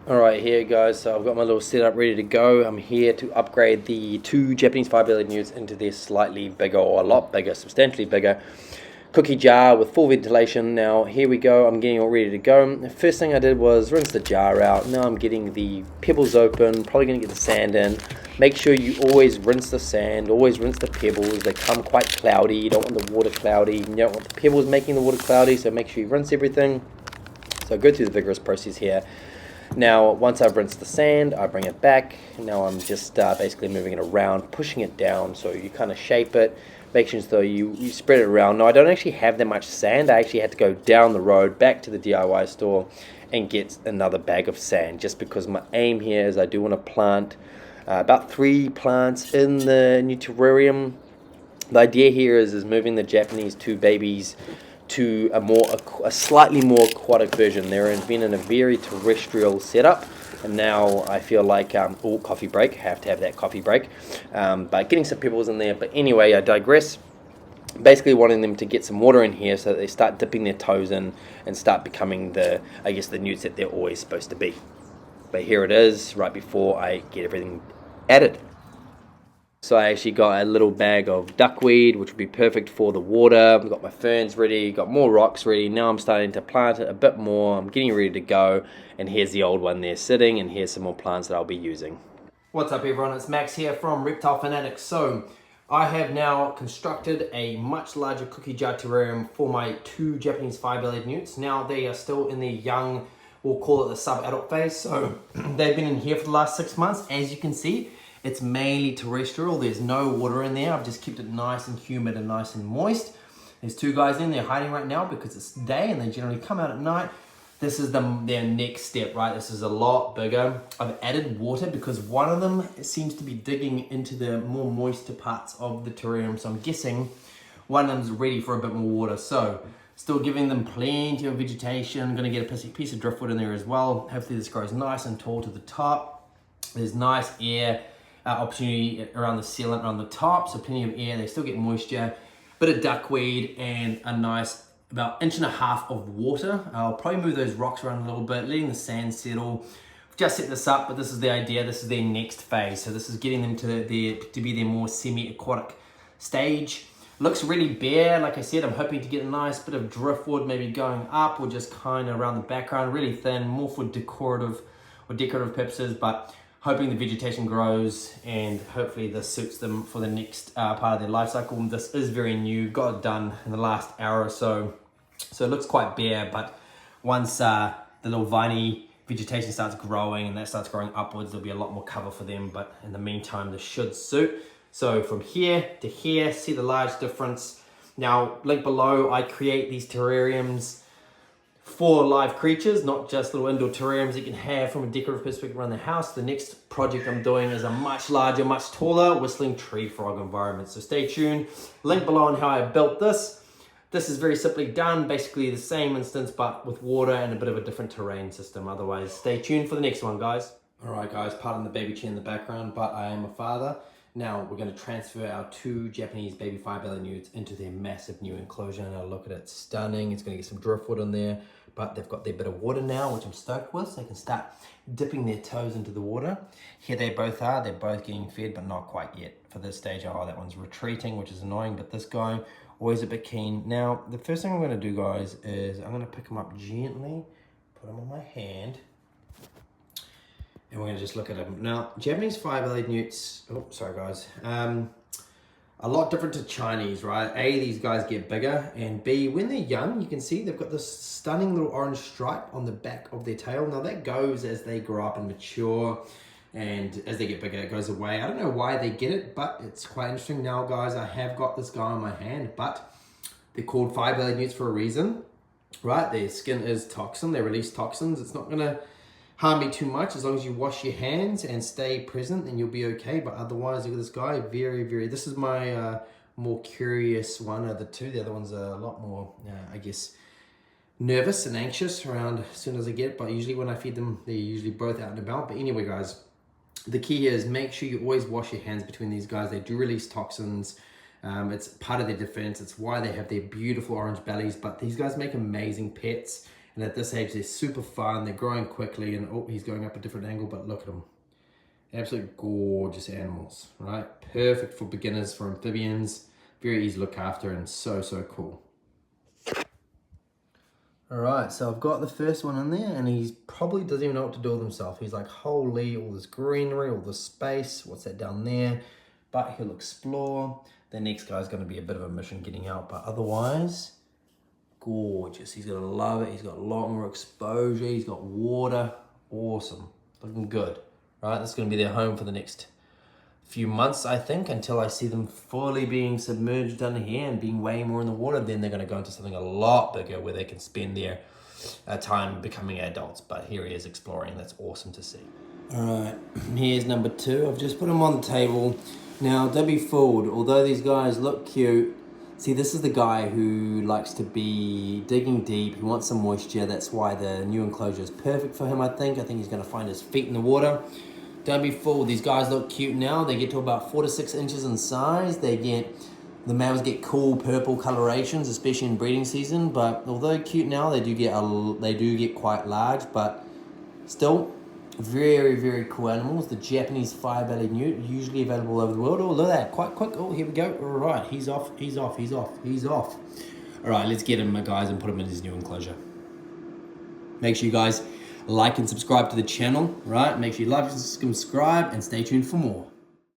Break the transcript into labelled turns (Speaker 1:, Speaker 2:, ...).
Speaker 1: Alright, here guys, so I've got my little setup ready to go. I'm here to upgrade the two Japanese Fire Bellied Newts into this slightly bigger, or a lot bigger, substantially bigger cookie jar with full ventilation. Now here we go, I'm getting all ready to go. The first thing I did was rinse the jar out. Now I'm getting the pebbles open, probably going to get the sand in. Make sure you always rinse the sand, always rinse the pebbles. They come quite cloudy, you don't want the water cloudy, you don't want the pebbles making the water cloudy, so make sure you rinse everything. So go through the vigorous process here. Now, once I've rinsed the sand, I bring it back. Now I'm just basically moving it around, pushing it down, so you kind of shape it, making sure you spread it around. Now, I don't actually have that much sand. I actually had to go down the road, back to the DIY store, and get another bag of sand, just because my aim here is I do want to plant about 3 plants in the new terrarium. The idea here is moving the Japanese two babies to a slightly more aquatic version. They've been in a very terrestrial setup, and now I feel like coffee break, have to have that coffee break, but getting some pebbles in there. But anyway, I digress. Basically wanting them to get some water in here so that they start dipping their toes in and start becoming the newts that they're always supposed to be. But here it is, right before I get everything added. So I actually got a little bag of duckweed, which would be perfect for the water. I've got my ferns ready, got more rocks ready. Now I'm starting to plant it a bit more. I'm getting ready to go. And here's the old one there sitting, and here's some more plants that I'll be using. What's up everyone, it's Max here from Reptile Fanatics. So I have now constructed a much larger cookie jar terrarium for my two Japanese Fire Bellied Newts. Now they are still in their young, we'll call it the sub-adult phase. So they've been in here for the last 6 months, as you can see. It's mainly terrestrial. There's no water in there. I've just kept it nice and humid and nice and moist. There's 2 guys in there hiding right now because it's day and they generally come out at night. This is their next step, right? This is a lot bigger. I've added water because one of them seems to be digging into the more moister parts of the terrarium. So I'm guessing one of them's ready for a bit more water. So still giving them plenty of vegetation. Gonna get a piece of driftwood in there as well. Hopefully this grows nice and tall to the top. There's nice air opportunity around the sealant, around the top, so plenty of air. They still get moisture, bit of duckweed, and a nice about 1.5 inches of water. I'll probably move those rocks around a little bit, letting the sand settle. I've just set this up, but this is the idea. This is their next phase, so this is getting them to be their more semi-aquatic stage. Looks really bare. Like I said, I'm hoping to get a nice bit of driftwood maybe going up, or just kind of around the background, really thin, more for decorative purposes, but hoping the vegetation grows and hopefully this suits them for the next part of their life cycle. This is very new, got it done in the last hour or so. So it looks quite bare, but once the little viney vegetation starts growing and that starts growing upwards, there'll be a lot more cover for them. But in the meantime, this should suit. So from here to here, see the large difference. Now, link below, I create these terrariums for live creatures, not just little indoor terrariums you can have from a decorative perspective around the house. The next project I'm doing is a much larger, much taller whistling tree frog environment. So stay tuned. Link below on how I built this. This is very simply done, basically the same instance, but with water and a bit of a different terrain system. Otherwise, stay tuned for the next one, guys. All right, guys, pardon the baby chair in the background, but I am a father. Now we're going to transfer our 2 Japanese baby Fire Bellied Newts into their massive new enclosure. Now look at it, stunning. It's going to get some driftwood in there, but they've got their bit of water now, which I'm stoked with, so they can start dipping their toes into the water. Here they both are. They're both getting fed, but not quite yet for this stage. Oh, that one's retreating, which is annoying, but this guy, always a bit keen. Now, the first thing I'm going to do, guys, is I'm going to pick him up gently, put him on my hand, and we're going to just look at them. Now, Japanese Fire Bellied Newts, oh, sorry guys, a lot different to Chinese, right? A, these guys get bigger, and B, when they're young, you can see they've got this stunning little orange stripe on the back of their tail. Now that goes as they grow up and mature, and as they get bigger, it goes away. I don't know why they get it, but it's quite interesting. Now, guys, I have got this guy on my hand, but they're called Fire Bellied Newts for a reason, right? Their skin is toxin, they release toxins. It's not gonna harm me too much as long as you wash your hands and stay present, and you'll be okay. But otherwise, look at this guy, very, this is my more curious one of the 2. The other one's a lot more, I guess, nervous and anxious around as soon as I get it. But usually when I feed them, they're usually both out and about. But anyway, guys, the key here is make sure you always wash your hands between these guys. They do release toxins. It's part of their defense. It's why they have their beautiful orange bellies. But these guys make amazing pets. And at this age, they're super fun. They're growing quickly, and oh, he's going up a different angle, but look at him. Absolute gorgeous animals, right? Perfect for beginners, for amphibians. Very easy to look after, and so cool. All right, so I've got the first one in there, and he's probably doesn't even know what to do with himself. He's like, holy, all this greenery, all this space, what's that down there? But he'll explore. The next guy's gonna be a bit of a mission getting out, but otherwise, gorgeous. He's gonna love it. He's got a lot more exposure. He's got water. Awesome, looking good. Right, this is gonna be their home for the next few months, I think, until I see them fully being submerged under here and being way more in the water. Then they're going to go into something a lot bigger where they can spend their time becoming adults. But here he is exploring. That's awesome to see. All right, here's number 2. I've just put him on the table. Now, don't be fooled. Although these guys look cute, see, this is the guy who likes to be digging deep. He wants some moisture. That's why the new enclosure is perfect for him, I think. I think he's going to find his feet in the water. Don't be fooled. These guys look cute now. They get to about 4 to 6 inches in size. The males get cool purple colorations, especially in breeding season. But although cute now, they do get quite large. But still, very cool animals. The Japanese Fire Bellied Newt, usually available all over the world. Oh, look at that! Quite quick. Oh, here we go. All right, he's off. All right, let's get him, guys, and put him in his new enclosure. Make sure you guys like and subscribe to the channel, right? Make sure you like and subscribe and stay tuned for more.